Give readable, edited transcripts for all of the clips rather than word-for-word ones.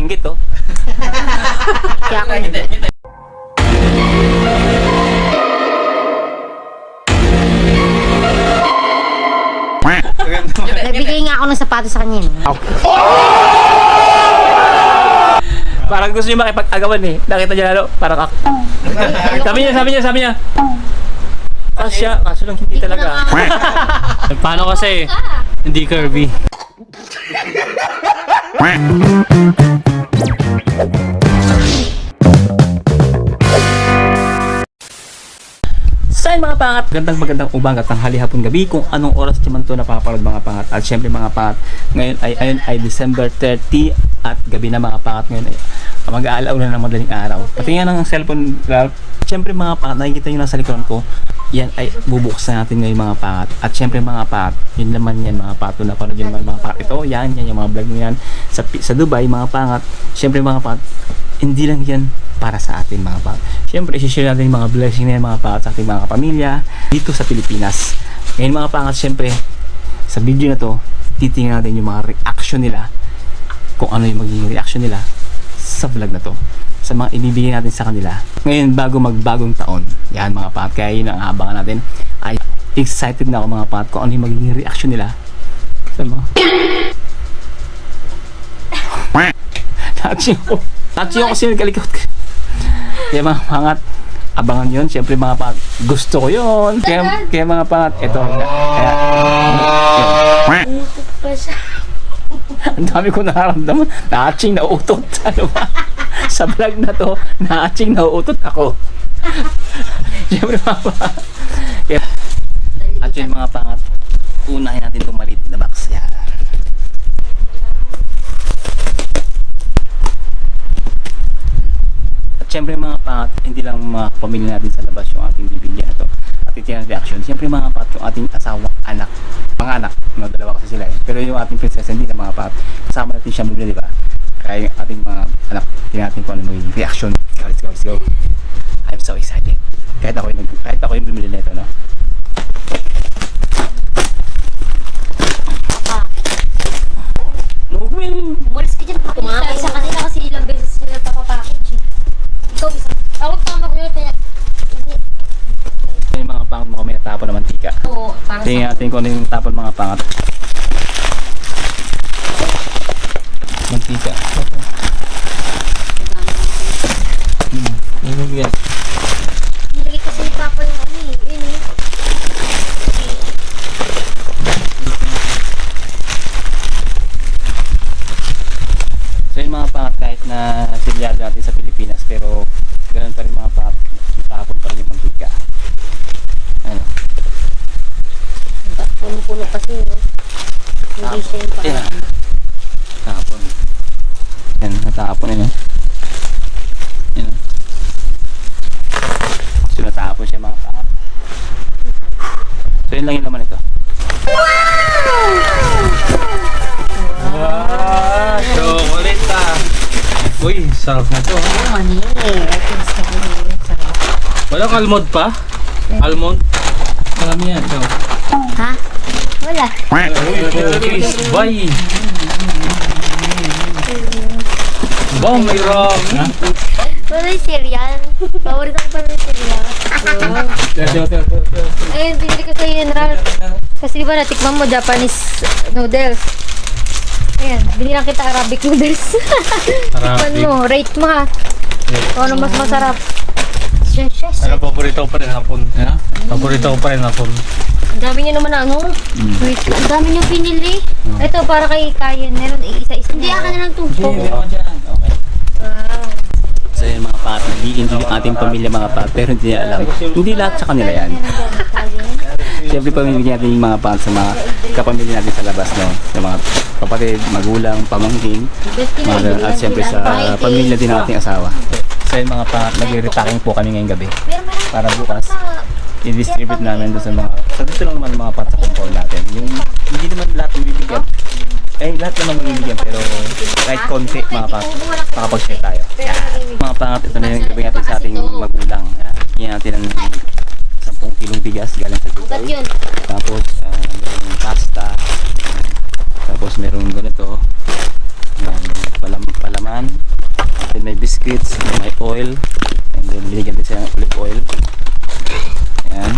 Nabanggit oh. Kaya ako. Nagbigay nga ako ng sapatos sa kanya. No? Parang gusto niyo makipag-agawan eh. Nakita niya lalo, parang ako. Sabi niya. Kaso lang hindi talaga. Paano kasi? Hindi curvy. Sa mga pangat, magandang umaga, tanghali, hapon, gabi, kung anong oras naman to napapanood mga pangat. At syempre mga pangat, ngayon ay December 30 at gabi na mga pangat. Ngayon ay mag-aalaw na ng madaling araw. Pati nga ng cellphone, syempre mga pangat, nakikita nyo lang sa likuran ko, yan ay bubuksan natin ngayon mga pangat. At syempre mga pangat, yun naman yan mga pangat, na panood yun mga pangat. Ito, yan yung mga vlog mo yan sa Dubai mga pangat. Syempre mga pangat, hindi lang yan para sa atin mga pangat. Siyempre, isi-share natin yung mga blessing na yan mga pangat sa ating mga kapamilya dito sa Pilipinas. Ngayon mga pangat, siyempre, sa video na to, titingnan natin yung mga reaction nila, kung ano yung magiging reaction nila sa vlog na to, sa mga ibibigay natin sa kanila. Ngayon, bago magbagong taon, yan mga pangat, kaya yun ang abangan natin. Ay, excited na ako mga pangat kung ano yung magiging reaction nila sa mga Tachi ako kasi nagkalikot. Kaya mga pangat, abangan yun. Siyempre mga pangat, gusto ko yun. Kaya mga pangat, ito. Ang dami ko nararamdaman. Naaching nauutot. Ano ba? Sa vlog na to, naaching nauutot ako. Siyempre mga pangat. At yun mga pangat, unahin natin itong maliit na box. Yan. Siyempre mga pangat, hindi lang mga pamilya natin sa labas yung ating bibigyan na to at itiyan reaction. Siyempre mga pangat, yung ating asawa, anak, mga anak, dalawa kasi sila eh. Pero yung ating prinsesa hindi na mga pangat, kasama natin siya bibili, diba? Kaya yung ating mga anak, tingnan natin kung ano yung reaction. Let's go. I'm so excited. Kahit ako yung bumili nito, no? Umalis ka dyan. Kumakain sa kanila kasi ilang beses sila tapapackage. Ikaw isa. Ako tama ko yun. Kaya hindi. Yung mga pangat mo kami natapon na mantika. Oo. Para Tingnan natin kung ano yung tapon mga pangat. Mantika. Yan. Nilagay kasi ni Papa yung ano eh. Yun eh. So yung mga pangat kahit na silyado natin sa Pilipinas pero ganoon pa rin mga pangat, itapon pa rin yung mantika. Ano? Puno-puno kasi no. Hindi siya yung Yan. parang. Tapon. Yan, natapon yun. Yan. So natapon siya mga pangat. So yun lang yung laman ito. Wow! Chocolate ah! Uy, sarap na to. Mani. Sarap. Walang almond pa? Almond? Marami yan. So. Ha? Wala. Cookies. Bye! Wow, may rock! Ha? Wala yung cereal. Paborito ko pa yung cereal. Ayun, binili ko sa'yo yun, Ral. Kasi diba natikman mo Japanese noodles. Ayan, binilang kita Arabic noodles. Tikman mo, rate mo ha. Kung ano mas masarap. Ano, paborito ko pa rin hapon. Ha? Paborito ko pa rin hapon. Ang dami niya naman ano. Wait, ang dami niyo pinili. Ito para kay Kayan. Meron isa-isa. Hindi, akin na lang ito. Okay. Wow. So yun mga pangat, hindi yung ating pamilya mga pangat pero hindi niya alam. Hindi lahat sa kanila yan. Siyempre pamilya natin yung mga pangat sa mga kapamilya natin sa labas, no? Sa mga kapatid, magulang, pamangkin, mga ganun. At siyempre sa pamilya din ng ating asawa. So yun mga pangat, nag-repacking po kami ngayong gabi para bukas i-distribute namin doon sa mga, so dito lang naman mga pangat sa compound natin. Yung hindi naman lahat ng bibigyan, lahat naman mabibigyan pero kahit konti mga pangat, makapag-share tayo. Mga pangat, ito na yung gabi natin sa ating magulang. Hingyan natin ang 10 kilong bigas galing sa Dubai. Tapos merong pasta. Tapos merong ganito. Yan, palaman. Then may biscuits, may oil. And then binigyan din siya ng olive oil. Yan.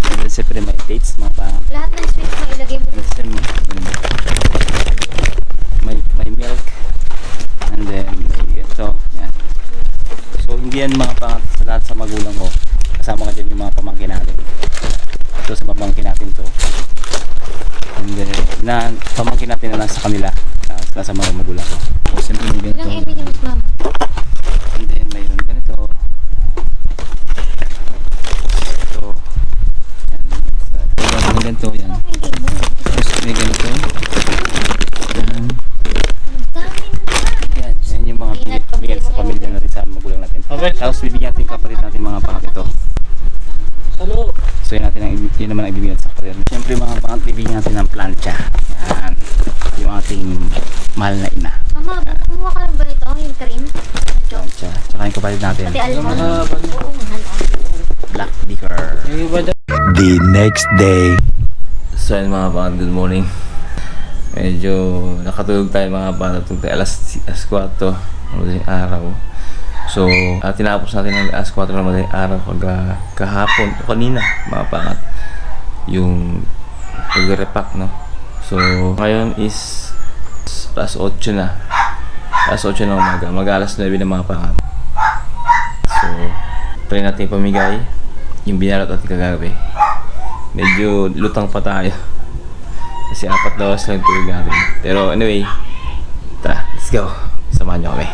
And then siyempre may dates mga pangap. Lahat ng sweets mo ilagay mo. And then, may milk. And then may ito. Yan. So hindi yan mga pangap sa lahat sa magulang ko. Kasama ka dyan yung mga pamangkin natin. Ito sa pamangkin natin to. And then, pamangkin natin na nasa kanila. Nasa mga magulang ko. So siyempre hindi ganito. Ilang MB ni Miss Mama? And then mayroon ganito. Ito. Yan. Mayroon ganito. Yan. Tapos may ganito. Yan. Yan. Yan yung mga bigyan sa pamilya na rin sa magulang natin. Tapos bibigyan natin kapatid natin mga pangat ito. Hello. So yun naman ang ibibigyan sa kapatid. Siyempre mga pangat bibigyan natin ng plancha. Yan. Yung ating mahal na ina. Mama, kumuha ka lang ba nito? Yung cream? Plancha. Tsaka yung kapatid natin. Pati almond. Ah, Oo, mahal. Black liquor. Yung iba daw. The next day. So yun mga pangat, good morning. Medyo nakatulog tayo mga pangat. Tulog tayo alas 4 madaling araw. So tinapos natin ng alas 4 na madaling araw kahapon o kanina mga pangat. Yung pag-repack, no? So ngayon is alas 8 na. Alas 8 na umaga. Mag-alas 9 na mga pangat. So try natin pamigay yung binalot natin kagabi. Medyo lutang pa tayo. Kasi 4 na oras lang tulog natin. Pero anyway, tara, let's go. Samahan niyo kami.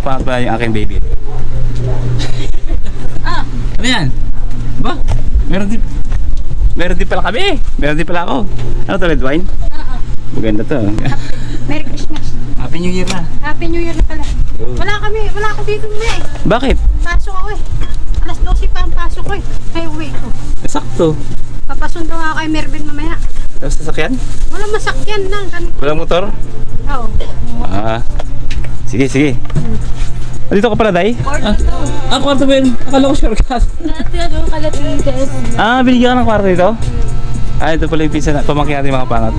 Paano ba yung aking baby? Ano yan? Ba? Meron din pala kami. Meron din pala ako. Ano to, red wine? Maganda to. Merry Christmas. Happy New Year na. Happy New Year na pala. Wala ako dito na eh. Bakit? Pasok ako eh. Alas 12 pa ang pasok ko eh. Ay, uwi ko. Sakto. Papasundo ako kay Mervin mamaya. Tapos sasakyan? Walang masakyan lang. Walang motor? Oo. Sige. Dito ka pala, Day? Kwarto ba yun? Akala ko shortcut. Binigyan ka ng kwarto dito? Ito pala yung pinsan na pamangkin natin mga pangat.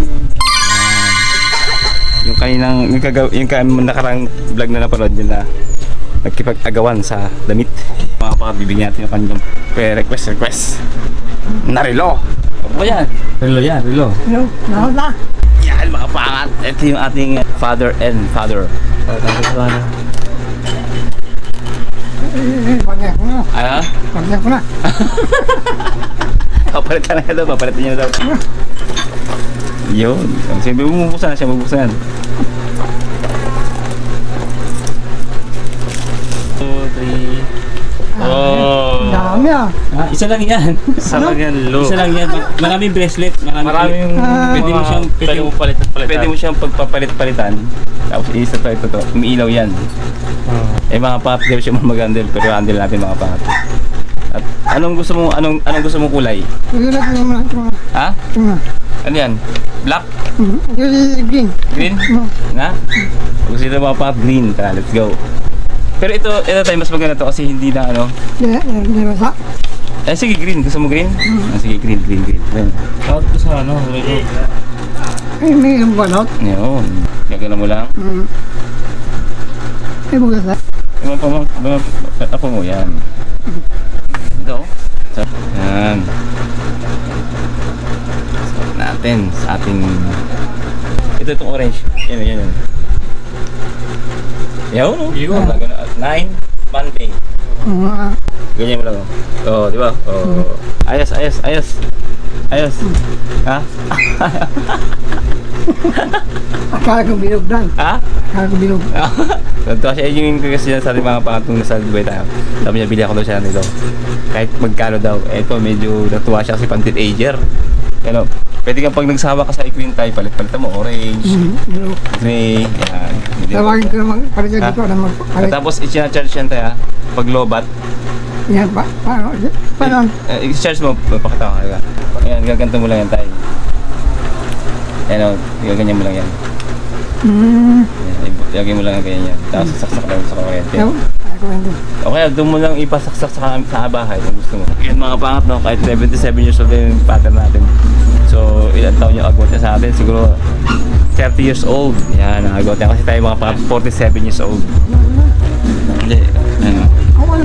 Yung kaninang nakarang vlog na napanood nyo na nagkipag-agawan sa damit. Mga pangat, bibigyan natin yung kanyang request na relo. Ano ba yan? Relo yan, relo. Yan mga pangat. Ito yung ating father and father. Ano? Papalitan na daw, papalitan niya daw. Yun. Siyempre bumubuksan na siya, mabuksan. 2, 3. Oh. Dami ah. Isa lang yan. Isa lang yan, lo. Isa lang yan. Maraming bracelet. Maraming pwede mo siyang pagpapalit-palitan. Tapos isa to ito. Umiilaw yan. Mga papi, di ba siya mag-handle, pero handle natin mga papi. At anong gusto mong kulay? Ha? Ano yan? Black? Green. Green? Na? Gusto nito mga papi, green. Tara, let's go. Pero ito tayo mas maganda to kasi hindi na ano. Di basa. Sige, green. Gusto mo green? Sige, green. Out ko sa ano. Ay, may balot. Yun. Gagana mo lang. Ay, bugasa. Ako mo yan. Ito. Yan. Suot natin sa ating... Ito itong orange. Yan. Yaw, no? Yun. 9 Monday. Ganyan mo lang. Oh, di ba? Oh. Ayos. Ha? Akala ko bilog lang. Ha? Akala ko bilog. Natuwa siya yung kasi sa ating mga pangatong nasa Dubai tayo. Sabi niya, bili ako daw siya nito. Kahit magkano daw. Ito, medyo natuwa siya kasi pang teenager. Ano, pwede kang pag nagsawa ka sa equine type, palit-palitan mo, orange, Bilog. gray, yan. Tawagin ko naman, paligid ko na magpalit. Tapos, i-charge yan tayo, pag lobat. Yan pa. Paano? I-charge mo, pakita ko kayo. Ayan, gaganto mo lang yan tayo. Ayan o, gaganyan mo lang yan. Lagyan mo lang ang ganyan yan. Tapos sasaksak lang sa kuryente. Ako hindi. Okay, doon mo lang ipasaksak sa bahay kung gusto mo. Yan mga pangat, no? Kahit 77 years old din yung pattern natin. So, ilan taon yung agwat niya sa atin? Siguro 30 years old. Yan, ang agwat niya. Kasi tayo mga pangat 47 years old. Hindi, ano. Ako ano?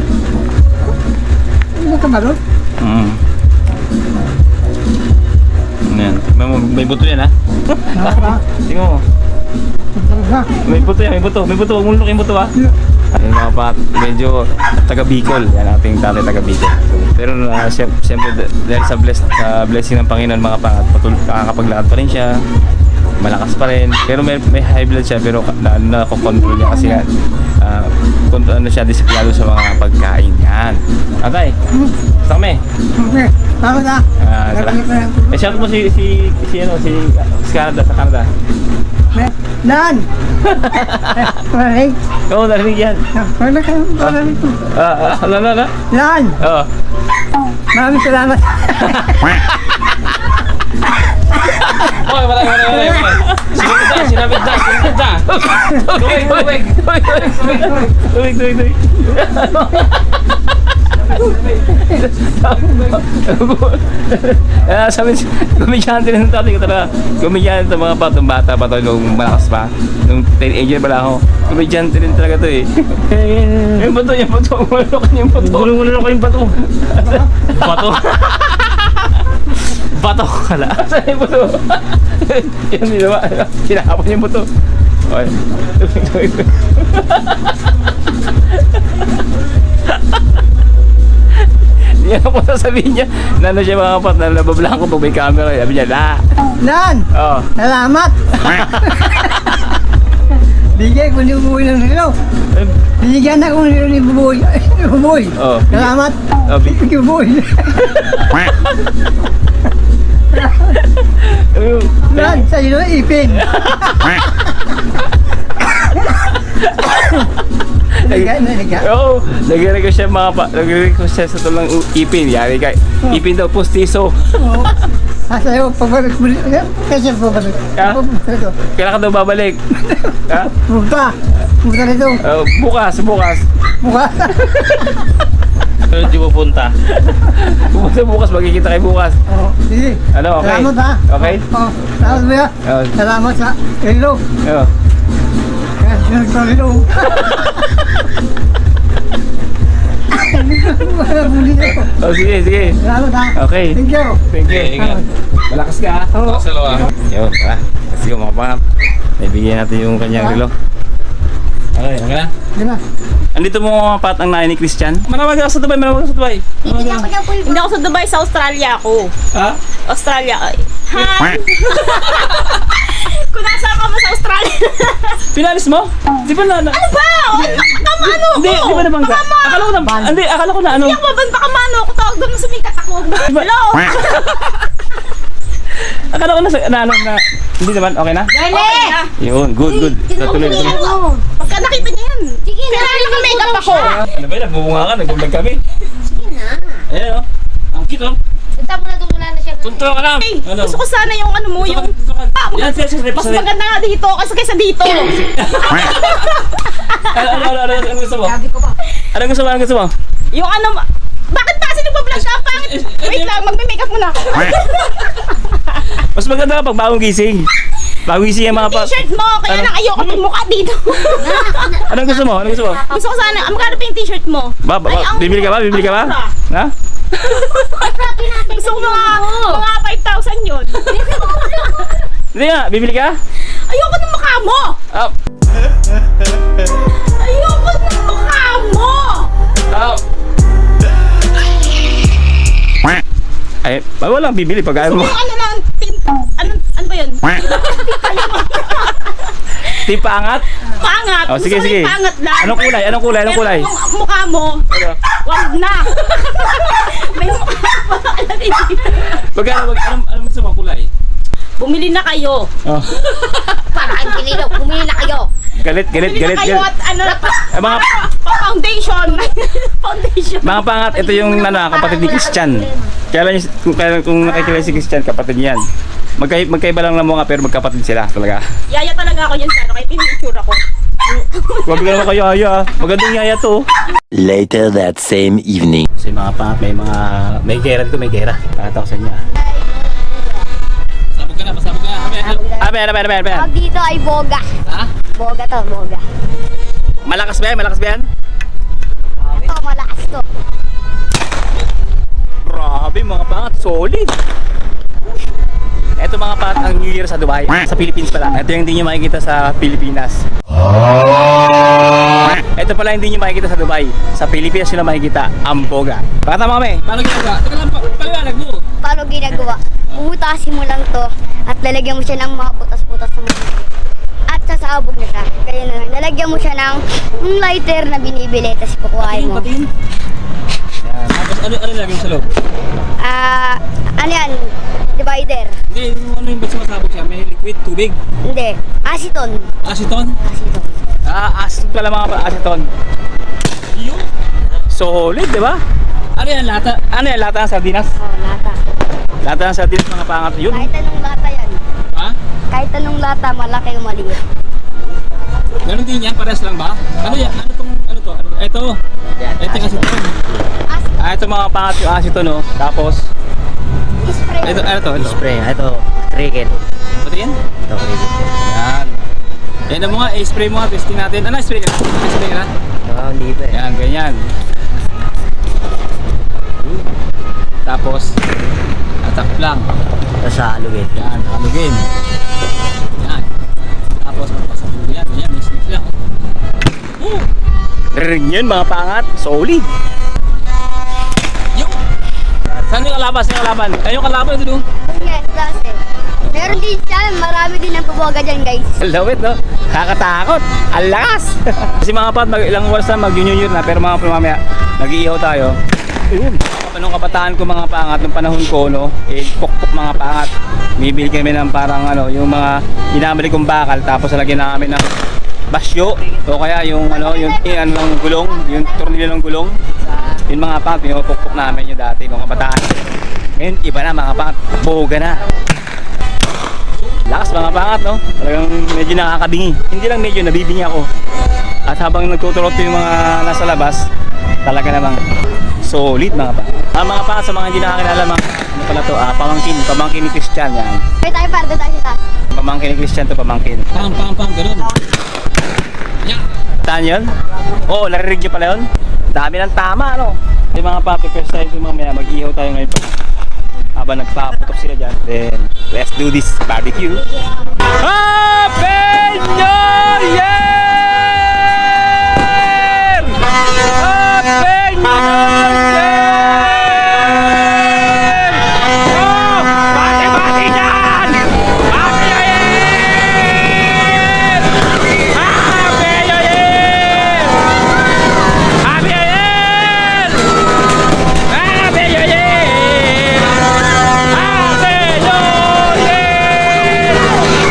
Ano ka ba doon? Yan. May buto yan, ha? Nakaka. Tingnan mo. Talaga. May buto yan, may buto. Huwag mo lukin buto, ha? Ayun mga pat, medyo taga Bicol. Yan ating tatay taga Bicol. Pero siyempre dahil sa blessing ng Panginoon mga pangat, nakakapaglakad pa rin siya. Malakas pa rin. Pero may high blood siya pero nakokontrol niya kasi ano siya, disiplinado sa mga pagkain. Yan. Atay, basta kami. Okay. Tama na. Shout mo si Canada, sa Canada. Dan! Maraming. Oo, narinig yan. Maraming po. Ala. Dan! Oo. Maraming salamat. Oy, wala. Sinabit da. Tuwig. Sabi, gumigyante rin ng tatay ko talaga. Gumigyante ito mga patong bata pa to nung malakas pa. Nung teenager pala ako. Gumigyante rin talaga to eh. Yung bato. Yung bato. Gulong-gulong ko yung bato. Bato. Bato kala. Saan yung bato? Yan nila. Sinakapon yung bato. Okay. Yan ang sasabihin niya. Nano siya mga pat, nabablang ko pag may camera. Sabi niya, Dan! Oo. Salamat! Bigay ko ni Buboy ng nilo. Binigyan ako ng nilo ni Buboy. Buboy. Oh, Salamat. Thank you, Buboy. Dan, sa iyo ipin. Oo, nag-request siya nag-request siya sa tulang ipin. Yari ka, ipin daw, pustiso. Sa'yo, pabalik mo rin. Kasi pabalik. Ha? Kailan ka daw babalik? Ha? Punta rito. Bukas. Bukas. Pero di mo punta. Pumunta bukas, magkikita kayo bukas. Oo, sige. Ano, okay? Salamat ha. Okay? Oo, salamat ba ya? Oo. Salamat sa ilo. Oo. Kaya sinag ko ilo. Wala buli ako. Oh, sige. Salamat ha. Okay. Thank you. Thank you. Ingat. Malakas ka, ha? Oo. Sa lawa. Yun, tara. Let's go mga pangap. Naibigyan natin yung kanyang relo. Okay na. Di ba? Andito mo mga pat ang nanay ni Christian. Manawag ako sa Dubai. Hindi ako sa Dubai, sa Australia ako. Ha? Australia. Hi! Kung nasaan ka mo sa Australia. Pinalis mo? Di ba na? Ano ba? Kamano ko? Hindi, di ba naman ka? Akala ko na ano. Hindi ako babanta kamano ako. Tawag doon mo sumikat ako. Hello? Akala ko na hindi naman, okay na? Okay na. Yun, good. Tuloy. Pagka nakita niya yan. Sige na. Kaya naka-makeup ako. Ano ba yun? Nagbubunga ka, nag-vlog kami. Sige na. Ayan o. Ang cute o. Punta mo na doon, wala na siya. Tunto ka na. Hey, gusto ko sana yung ano mo, yung... Yan, sige. Mas maganda nga dito kaysa dito. Ano gusto mo? Ano gusto mo? Yung ano... Bakit ba? Kasi nagpa-vlog ka? Pangit. Wait lang, magme-makeup muna. Mas maganda ka pag bagong gising. Pawisi yung mga pa. T-shirt mo, kaya Ano? lang ayoko magmukha dito. Anong gusto mo? Anong gusto mo? Gusto ko sana, magkano pa yung t-shirt mo? Ay, ang- Bibili ka ba? Bibili ka ba? ang mura. Ha? Gusto ko mga 5,000 yun. Hindi nga, bibili ka? Ayoko ng mukha mo! Ah, Ayoko ng mukha mo! ah. Ay, walang bibili pag ayaw mo. Yung ano na, ano ba yun? Tipa angat? Pangat! Oh, sige, Gusto ko sige. yung pangat lang. Anong kulay? Anong kulay? Anong kulay? Pero yung mukha mo, Ano? wag na! May mukha pa. Anong gusto mo kulay? Bumili na kayo. Oh. Parang pinilo, bumili na kayo. Galit. Bumili na kayo at ano, Eh, mga foundation. Foundation. mga pangat, ito yung kapatid ni Christian. Kung nakikilala si Christian, kapatid niyan. Magkaiba lang ng mga pero magkapatid sila talaga. Yaya talaga ako yun sa ano, kaya pinitsura ko. Huwag ka naman kayo yaya. Magandang yaya to. Later that same evening. Kasi mga pangat, may gera dito, may gera. Pakita ko sa inyo. Pasabog ka na. Abe. Tawag dito ay boga. Ha? Boga to, boga. Malakas ba yan? Malakas ba yan? Ito, malakas to. Grabe mga pangat, solid. Ito mga pangat ang New Year sa Dubai. Sa Philippines pala. Ito yung hindi nyo makikita sa Pilipinas. Ito pala hindi nyo makikita sa Dubai. Sa Pilipinas nyo na makikita ang boga. Pakita mo kami. Paano ginagawa? Teka lang, paliwanag mo. Paano ginagawa? Bubutasin mo lang to at lalagyan mo siya ng mga butas-butas sa mga at sasabog na siya. Kaya na lang, lalagyan mo siya ng lighter na binibili tapos kukuhain mo. Yan. Tapos ano lagyan mo sa loob? Ano yan? Divider. Hindi, ano yung ba't sumasabog siya? May liquid, tubig? Hindi. Aceton. Aceton? Aceton. Aceton pala mga aceton. Yun. Solid, di ba? Ano yan, lata? Ano yan, lata ng sardinas? Oh, lata. Lata ng sardinas mga pangat. Yun. Kahit anong lata yan. Ha? Kahit anong lata, malaki o maliit. Ganun din yan, pares lang ba? Ano yan? Ano to? Ito. Ito yung aceton. Ito mga pangat yung aceton, no? Tapos, Spray. ito, ano to? Spray. Ito, cricket. Ito yan? Ito, cricket. Yan. Yan na mo nga, spray mo nga, testing natin. Ano, spray ka na? Spray ka na? Hindi pa eh. Yan, ganyan. Tapos, atak lang. Ito sa aluwin. Yan, nakalugin. Yan. Tapos, magpasabog yan. Ganyan, mix lang. Ring yun, mga pangat. Solid. Yung. Saan yung kalaban? Saan yung kalaban? Kayong kalaban ito doon. Yan, klase. Meron din dyan, marami din ang paboga dyan guys. Lawit, no? Kakatakot. Ang lakas. Kasi mga pat, ilang oras na mag-junior na. Pero mga mamaya, nag-iihaw tayo. Ayun. Nung kabataan ko mga pangat, nung panahon ko, no, pukpuk mga pangat. Bibili kami ng parang yung mga binabili kong bakal, tapos lagyan namin ng basyo. O kaya yung ng gulong, yung tornilyo ng gulong. Yung mga pangat, pinupukpuk namin yung dati, nung kabataan. Ngayon, iba na mga pangat, boga na. Lakas mga pangat, no? Talagang medyo nakakabingi. Hindi lang medyo, nabibingi ako. At habang nagtuturot yung mga nasa labas, talaga namang solid mga pangat. Mga pangat, sa mga hindi nakakilala, ano pala to? Pamangkin ni Christian yan. Pwede tayo para doon tayo sa taas. Pamangkin ni Christian to, pamangkin. Pang, ganun. Yan. Taan yun? Oo, naririg nyo pala yun? Dami ng tama, ano? Yung mga papi, first time yung mamaya, mag-ihaw tayo ngayon. Habang nagpaputok sila dyan, then let's do this barbecue. Happy New Year! Happy New Year! Oh! Bati-bati dyan! Happy New Year! Happy New Year! Happy New Year! Happy New Year! Happy New Year!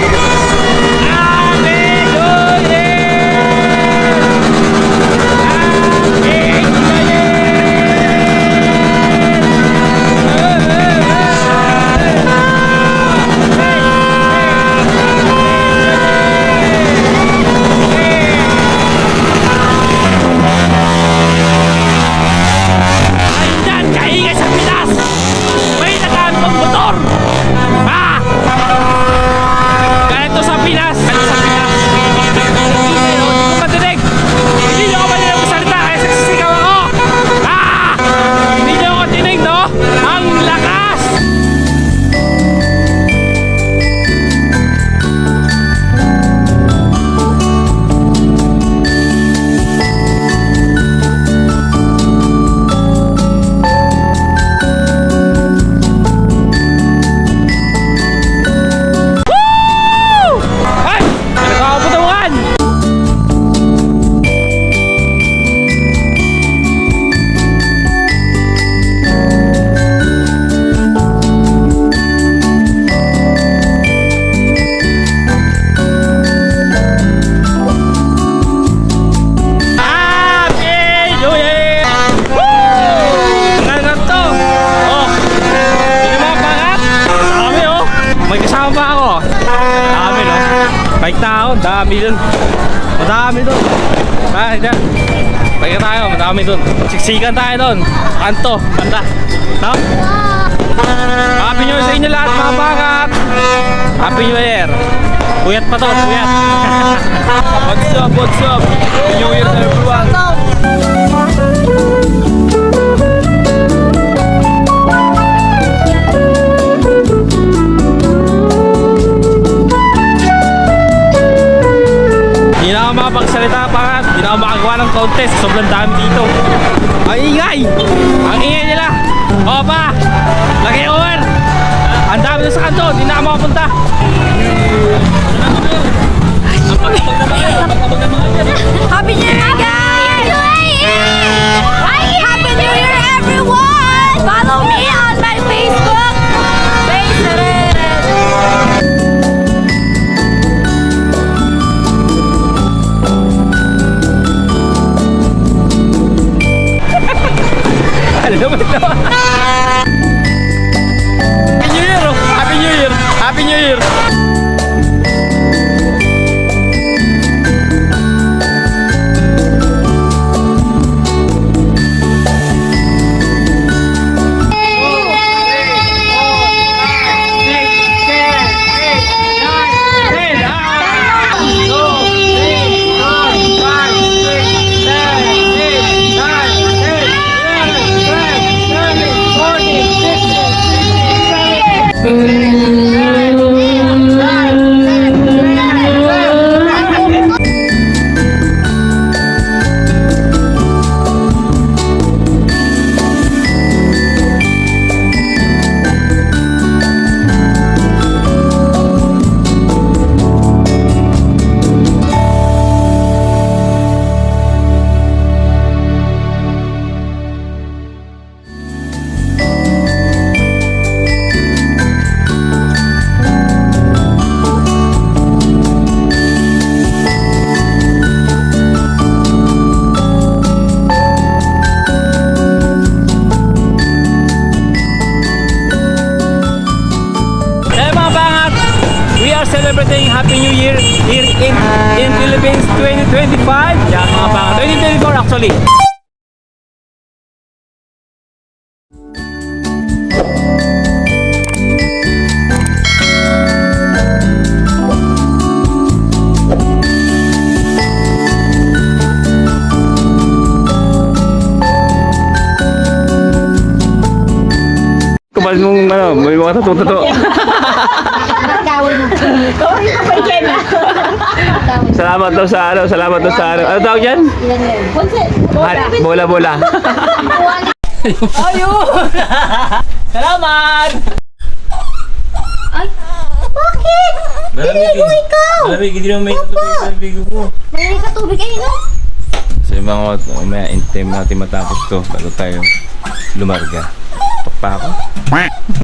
Bike tao, dami dun. Madami dun. Ay, dyan. Bike tayo, madami dun. Siksikan tayo dun. Kanto, banda. No? Happy New Year sa inyo lahat mga pangat. Happy New Year. Puyat pa to, puyat. What's up? Happy New Year everyone. Hindi na ako makapagsalita pangat. Hindi na ako makagawa ng contest. Sobrang dami dito. Ang ingay! Ang ingay nila! Opa! Lagi over! Ang dami na sa kanto. Hindi na ako makapunta. Happy New Year, guys! Happy New Year, everyone! Follow me on my Facebook. Ano naman ito? Happy New Year! Oh. Happy New Year! Happy New Year! Celebrating Happy New Year here in Philippines 2025. Yan mga pangat. 2024 actually. Kumain mong ano, may mga tato-tato. Salamat daw sa ano, salamat daw sa ano. Ano tawag yan? Bola-bola. Ayun! Salamat! Ay, bakit? Hindi mo ikaw! Malamig, hindi naman may tubig sa bigo mo. May ka tubig ay no? So yung mga umaya in time natin matapos to bago tayo lumarga. Pakpa ako.